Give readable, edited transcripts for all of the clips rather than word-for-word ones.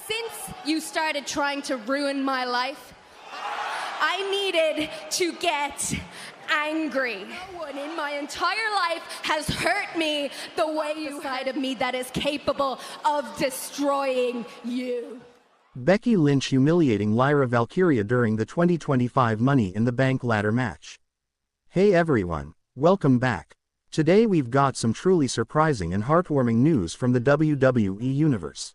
Since you started trying to ruin my life, I needed to get angry. No one in my entire life has hurt me the way you side of me that is capable of destroying you. Becky Lynch humiliating Lyra Valkyria during the 2025 Money in the Bank ladder match. Hey everyone, welcome back. Today we've got some truly surprising and heartwarming news from the WWE Universe.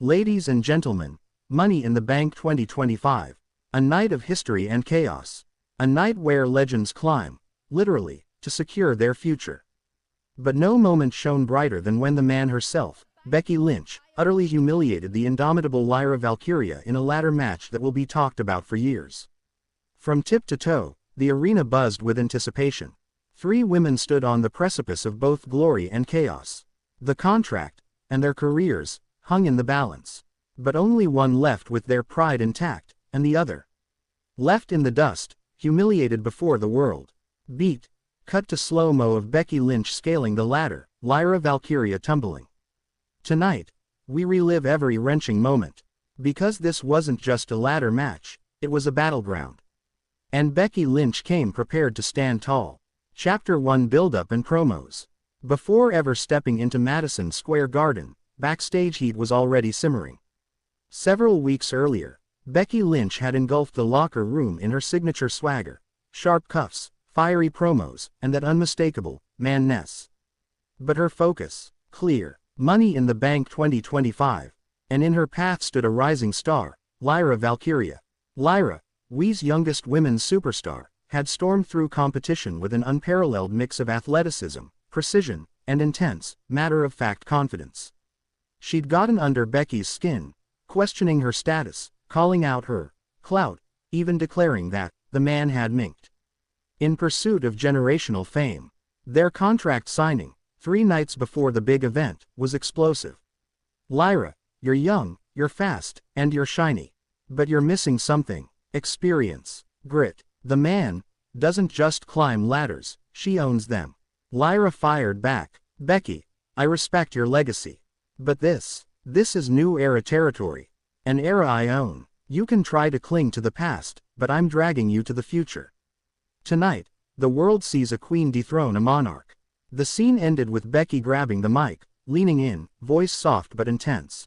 Ladies and gentlemen, Money in the Bank 2025, a night of history and chaos. A night where legends climb, literally, to secure their future. But no moment shone brighter than when the man herself, Becky Lynch, utterly humiliated the indomitable Lyra Valkyria in a ladder match that will be talked about for years. From tip to toe, the arena buzzed with anticipation. Three women stood on the precipice of both glory and chaos. The contract, and their careers, hung in the balance. But only one left with their pride intact, and the other left in the dust, humiliated before the world. Beat. Cut to slow-mo of Becky Lynch scaling the ladder, Lyra Valkyria tumbling. Tonight, we relive every wrenching moment. Because this wasn't just a ladder match, it was a battleground. And Becky Lynch came prepared to stand tall. Chapter 1 Buildup and Promos. Before ever stepping into Madison Square Garden, backstage heat was already simmering. Several weeks earlier, Becky Lynch had engulfed the locker room in her signature swagger, sharp cuffs, fiery promos, and that unmistakable man-ness. But her focus, clear, Money in the Bank 2025, and in her path stood a rising star, Lyra Valkyria. Lyra, WE's youngest women's superstar, had stormed through competition with an unparalleled mix of athleticism, precision, and intense, matter-of-fact confidence. She'd gotten under Becky's skin, questioning her status, calling out her clout, even declaring that the man had minked. In pursuit of generational fame, their contract signing, 3 nights before the big event, was explosive. Lyra, you're young, you're fast, and you're shiny. But you're missing something: experience, grit. The man doesn't just climb ladders, she owns them. Lyra fired back. Becky, I respect your legacy. But this is new era territory. An era I own. You can try to cling to the past, but I'm dragging you to the future. Tonight, the world sees a queen dethrone a monarch. The scene ended with Becky grabbing the mic, leaning in, voice soft but intense.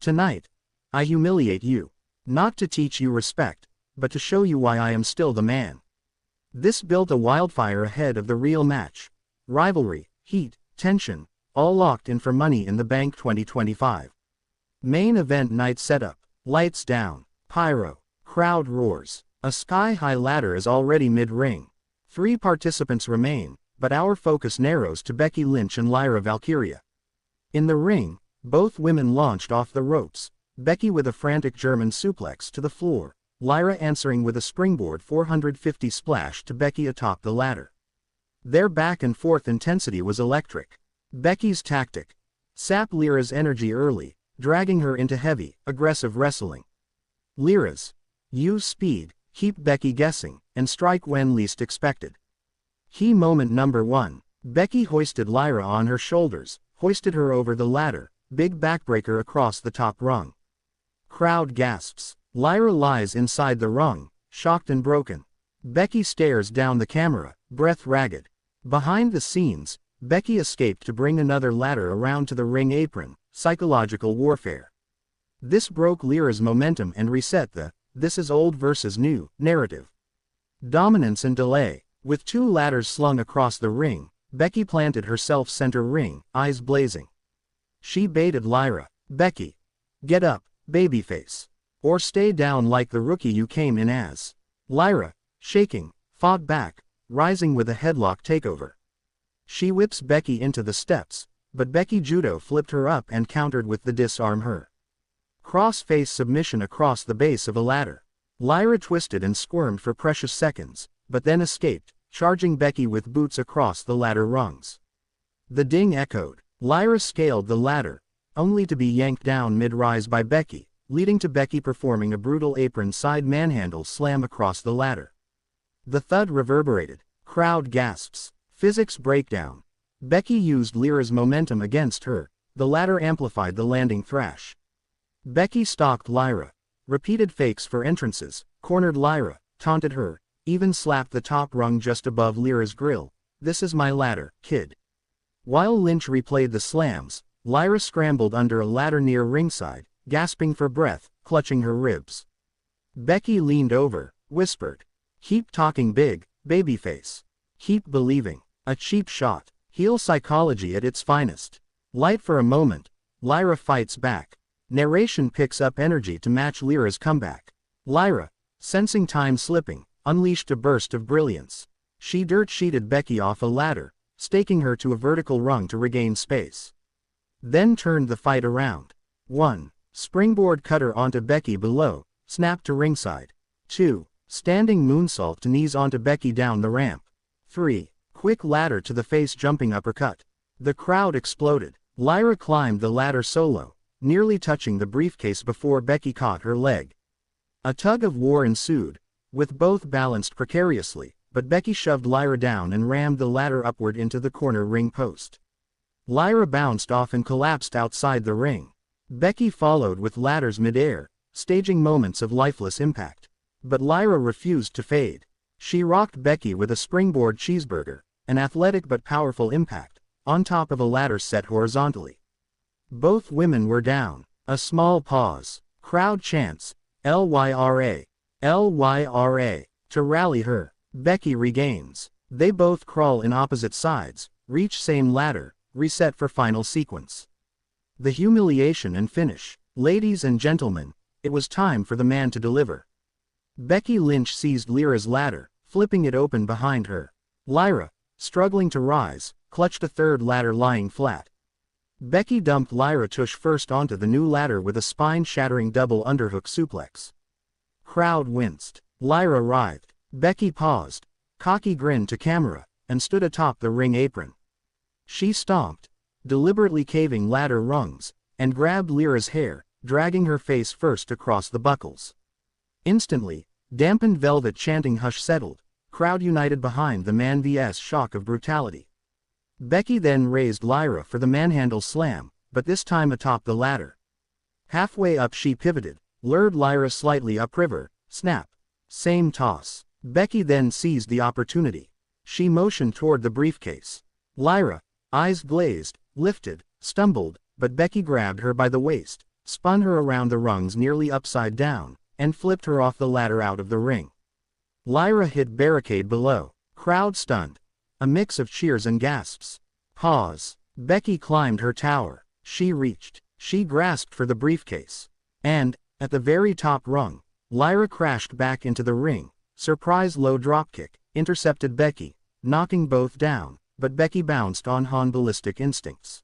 Tonight, I humiliate you. Not to teach you respect, but to show you why I am still the man. This built a wildfire ahead of the real match. Rivalry, heat, tension, all locked in for Money in the Bank 2025. Main event night setup. Lights down, pyro, crowd roars. A sky-high ladder is already mid-ring. 3 participants remain, but our focus narrows to Becky Lynch and Lyra Valkyria. In the ring, both women launched off the ropes, Becky with a frantic German suplex to the floor, Lyra answering with a springboard 450 splash to Becky atop the ladder. Their back-and-forth intensity was electric. Becky's tactic: sap Lyra's energy early, dragging her into heavy, aggressive wrestling. Lyra's: use speed, keep Becky guessing, and strike when least expected. Key moment number 1. Becky hoisted Lyra on her shoulders, hoisted her over the ladder, big backbreaker across the top rung. Crowd gasps. Lyra lies inside the rung, shocked and broken. Becky stares down the camera, breath ragged. Behind the scenes, Becky escaped to bring another ladder around to the ring apron, psychological warfare. This broke Lyra's momentum and reset the "this is old versus new" narrative. Dominance and delay. With 2 ladders slung across the ring, Becky planted herself center ring, eyes blazing. She baited Lyra. Becky, get up, babyface. Or stay down like the rookie you came in as. Lyra, shaking, fought back, rising with a headlock takeover. She whips Becky into the steps, but Becky judo flipped her up and countered with the disarm her. Cross-face submission across the base of a ladder. Lyra twisted and squirmed for precious seconds, but then escaped, charging Becky with boots across the ladder rungs. The ding echoed. Lyra scaled the ladder, only to be yanked down mid-rise by Becky, leading to Becky performing a brutal apron side manhandle slam across the ladder. The thud reverberated. Crowd gasps. Physics breakdown. Becky used Lyra's momentum against her. The ladder amplified the landing thrash. Becky stalked Lyra. Repeated fakes for entrances, cornered Lyra, taunted her, even slapped the top rung just above Lyra's grill. "This is my ladder, kid." While Lynch replayed the slams, Lyra scrambled under a ladder near ringside, gasping for breath, clutching her ribs. Becky leaned over, whispered, "Keep talking big, babyface. Keep believing." A cheap shot. Heel psychology at its finest. Light for a moment, Lyra fights back. Narration picks up energy to match Lyra's comeback. Lyra, sensing time slipping, unleashed a burst of brilliance. She dirt-sheeted Becky off a ladder, staking her to a vertical rung to regain space. Then turned the fight around. 1. Springboard cutter onto Becky below, snap to ringside. 2. Standing moonsault to knees onto Becky down the ramp. 3. Quick ladder to the face jumping uppercut. The crowd exploded. Lyra climbed the ladder solo, nearly touching the briefcase before Becky caught her leg. A tug of war ensued, with both balanced precariously, but Becky shoved Lyra down and rammed the ladder upward into the corner ring post. Lyra bounced off and collapsed outside the ring. Becky followed with ladders midair, staging moments of lifeless impact. But Lyra refused to fade. She rocked Becky with a springboard cheeseburger, an athletic but powerful impact, on top of a ladder set horizontally. Both women were down. A small pause. Crowd chants, "Lyra, Lyra," to rally her. Becky regains. They both crawl in opposite sides, reach same ladder, reset for final sequence. The humiliation and finish. Ladies and gentlemen, it was time for the man to deliver. Becky Lynch seized Lyra's ladder, flipping it open behind her. Lyra, struggling to rise, clutched a third ladder lying flat. Becky dumped Lyra tush first onto the new ladder with a spine-shattering double underhook suplex. Crowd winced. Lyra writhed. Becky paused, cocky grin to camera, and stood atop the ring apron. She stomped, deliberately caving ladder rungs, and grabbed Lyra's hair, dragging her face first across the buckles. Instantly, dampened velvet chanting hush settled, crowd united behind the man vs shock of brutality. Becky then raised Lyra for the manhandle slam, but this time atop the ladder. Halfway up she pivoted, lured Lyra slightly upriver, snap. Same toss. Becky then seized the opportunity. She motioned toward the briefcase. Lyra, eyes glazed, lifted, stumbled, but Becky grabbed her by the waist, spun her around the rungs nearly upside down, and flipped her off the ladder out of the ring. Lyra hit barricade below. Crowd stunned. A mix of cheers and gasps. Pause. Becky climbed her tower. She reached. She grasped for the briefcase. And, at the very top rung, Lyra crashed back into the ring. Surprise low dropkick, intercepted Becky, knocking both down, but Becky bounced on ballistic instincts.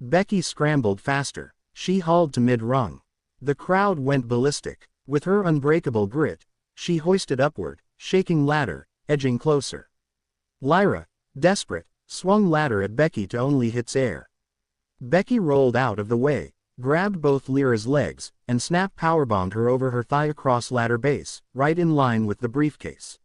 Becky scrambled faster. She hauled to mid-rung. The crowd went ballistic. With her unbreakable grit, she hoisted upward, shaking ladder, edging closer. Lyra, desperate, swung ladder at Becky to only hits air. Becky rolled out of the way, grabbed both Lyra's legs, and snap powerbombed her over her thigh across ladder base, right in line with the briefcase.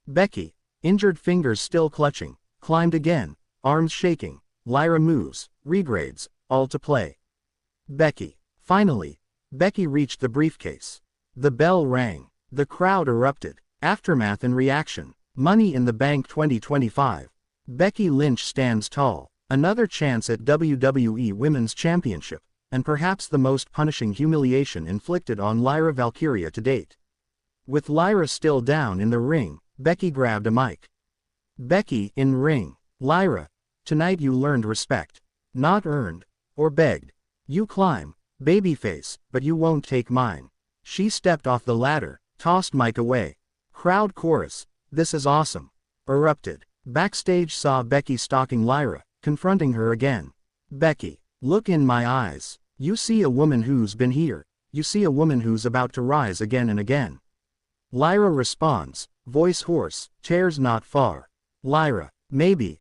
Becky, injured fingers still clutching, climbed again, arms shaking. Lyra moves, regrades, all to play. Becky. Finally, Becky reached the briefcase. The bell rang. The crowd erupted. Aftermath and reaction. Money in the Bank 2025. Becky Lynch stands tall. Another chance at WWE Women's Championship, and perhaps the most punishing humiliation inflicted on Lyra Valkyria to date. With Lyra still down in the ring, Becky grabbed a mic. Becky, in ring. Lyra, tonight you learned respect. Not earned, or begged. You climb, babyface, but you won't take mine. She stepped off the ladder, tossed mic away. Crowd chorus, "This is awesome," erupted. Backstage saw Becky stalking Lyra, confronting her again. Becky, look in my eyes. You see a woman who's been here. You see a woman who's about to rise again and again. Lyra responds, voice hoarse, chairs not far. Lyra, maybe,